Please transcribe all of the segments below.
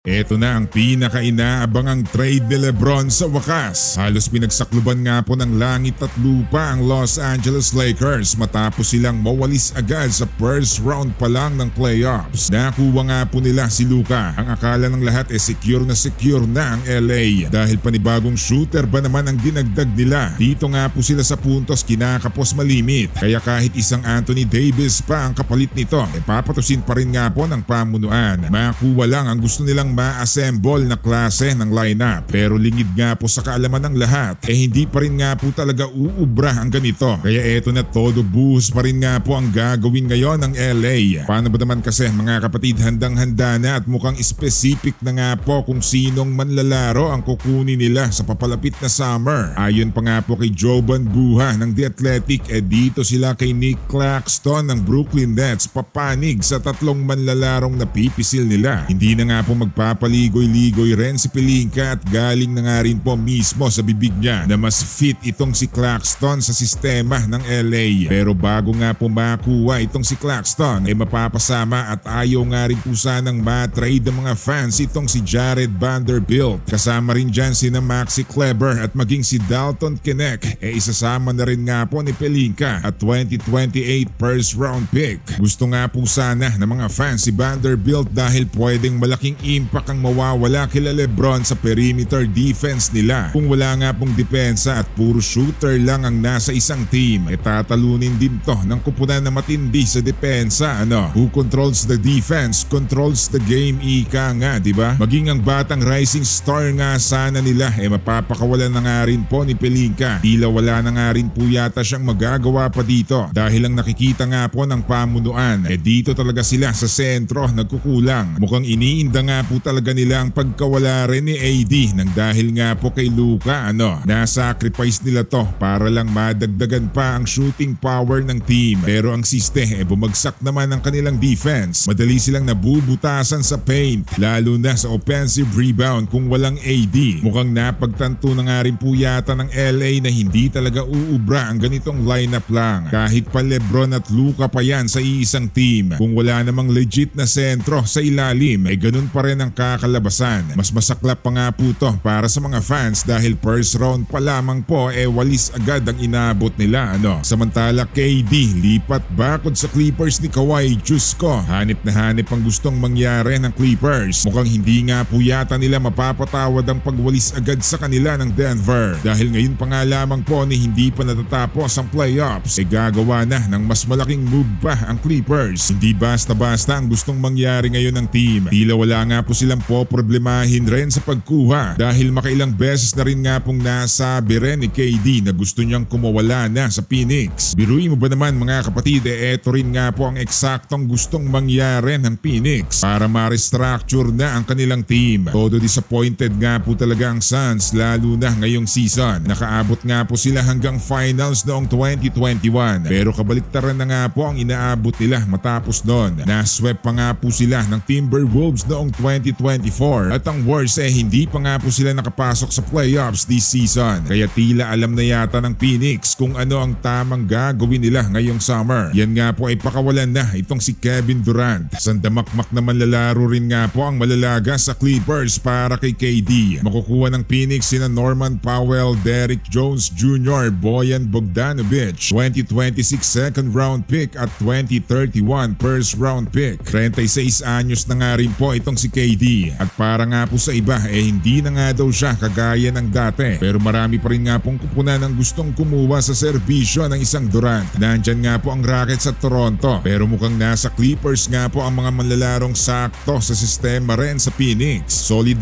Ito na ang pinaka-inaabangang trade ni Lebron sa wakas. Halos pinagsakluban nga po ng langit at lupa ang Los Angeles Lakers matapos silang mawalis agad sa first round pa lang ng playoffs. Nakuha nga po nila si Luka. Ang akala ng lahat secure na ang LA dahil panibagong shooter ba naman ang dinagdag nila. Dito nga po sila sa puntos kinakapos malimit. Kaya kahit isang Anthony Davis pa ang kapalit nito, papatusin pa rin nga po ng pamunuan. Makuha lang ang gusto nilang ma-assemble na klase ng lineup. Pero lingid nga po sa kaalaman ng lahat, hindi pa rin nga po talaga uubra ang ganito. Kaya eto na todo buhos pa rin nga po ang gagawin ngayon ng LA. Paano ba naman kasi mga kapatid, handang-handa na at mukhang specific na nga po kung sinong manlalaro ang kukunin nila sa papalapit na summer. Ayon pa nga po kay Jovan Buha ng The Athletic, dito sila kay Nick Claxton ng Brooklyn Nets papanig sa tatlong manlalarong napipisil nila. Hindi na nga po magpapaligoy-ligoy rin si Pelinka at galing na nga rin po mismo sa bibig niya na mas fit itong si Claxton sa sistema ng LA. Pero bago nga po makuha itong si Claxton, mapapasama at ayaw nga rin po sanang matrade ng mga fans itong si Jared Vanderbilt. Kasama rin dyan sina Maxi Kleber at maging si Dalton Knecht. Isasama na rin nga po ni Pelinka at 2028 first round pick. Gusto nga po sana ng mga fans si Vanderbilt dahil pwedeng malaking impact ang mawawala kila Lebron sa perimeter defense nila. Kung wala nga pong depensa at puro shooter lang ang nasa isang team, tatalunin din to ng kupunan na matindi sa depensa. Who controls the defense controls the game, ika nga, diba? Maging ang batang rising star nga sana nila, mapapakawalan na nga rin po ni Pelinka. Tila wala na nga rin po yata siyang magagawa pa dito dahil ang nakikita nga po ng pamunuan, dito talaga sila sa sentro nagkukulang. Mukhang iniinda nga po talaga nila ang pagkawala rin ni AD nang dahil nga po kay Luka. Nasacrifice nila to para lang madagdagan pa ang shooting power ng team. Pero ang siste, bumagsak naman ang kanilang defense. Madali silang nabubutasan sa paint, lalo na sa offensive rebound kung walang AD. Mukhang napagtanto na nga rin po yata ng LA na hindi talaga uubra ang ganitong lineup lang. Kahit pa Lebron at Luka pa yan sa iisang team, kung wala namang legit na sentro sa ilalim, ganun pa rin ang kakalabasan. Mas masaklap pa nga po to para sa mga fans dahil first round pa lamang po walis agad ang inabot nila. Samantala KD lipat bakod sa Clippers ni Kawhi. Diyos ko, hanip na hanip ang gustong mangyari ng Clippers. Mukhang hindi nga po yata nila mapapatawad ang pagwalis agad sa kanila ng Denver dahil ngayon pa nga lamang po ni hindi pa natatapos ang playoffs, gagawa na ng mas malaking move pa ang Clippers. Hindi basta-basta ang gustong mangyari ngayon ng team. Tila wala nga po silang poproblemahin rin sa pagkuha dahil makailang beses na rin nga pong nasabi rin ni KD na gusto niyang kumawala na sa Phoenix. Biruin mo ba naman mga kapatid, eto rin nga po ang eksaktong gustong mangyari ng Phoenix para ma-restructure na ang kanilang team. Todo disappointed nga po talaga ang Suns lalo na ngayong season. Nakaabot nga po sila hanggang finals noong 2021 pero kabaliktaran na nga po ang inaabot nila matapos noon. Naswept pa nga po sila ng Timberwolves noong 2024 at ang worst hindi pa nga po sila nakapasok sa playoffs this season. Kaya tila alam na yata ng Phoenix kung ano ang tamang gagawin nila ngayong summer. Yan nga po ay pakawalan na itong si Kevin Durant. Sandamakmak na manlalaro rin nga po ang malalaga sa Clippers para kay KD. Makukuha ng Phoenix sina Norman Powell, Derrick Jones Jr., Bojan Bogdanovic, 2026 second round pick at 2031 first round pick. 36 anyos na nga rin po itong si KD at para nga po sa iba hindi na nga daw siya kagaya ng dati. Pero marami pa rin nga pong kupunan ang gustong kumuha sa serbisyo ng isang Durant. Nandyan nga po ang Rockets at Toronto pero mukhang nasa Clippers nga po ang mga manlalarong sakto sa sistema rin sa Phoenix. Solid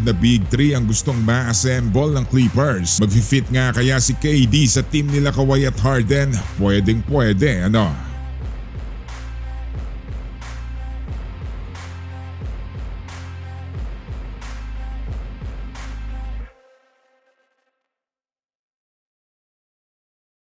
na big three ang gustong ma-assemble ng Clippers. Mag-fit nga kaya si KD sa team nila Kawhi at Harden? Pwedeng pwede.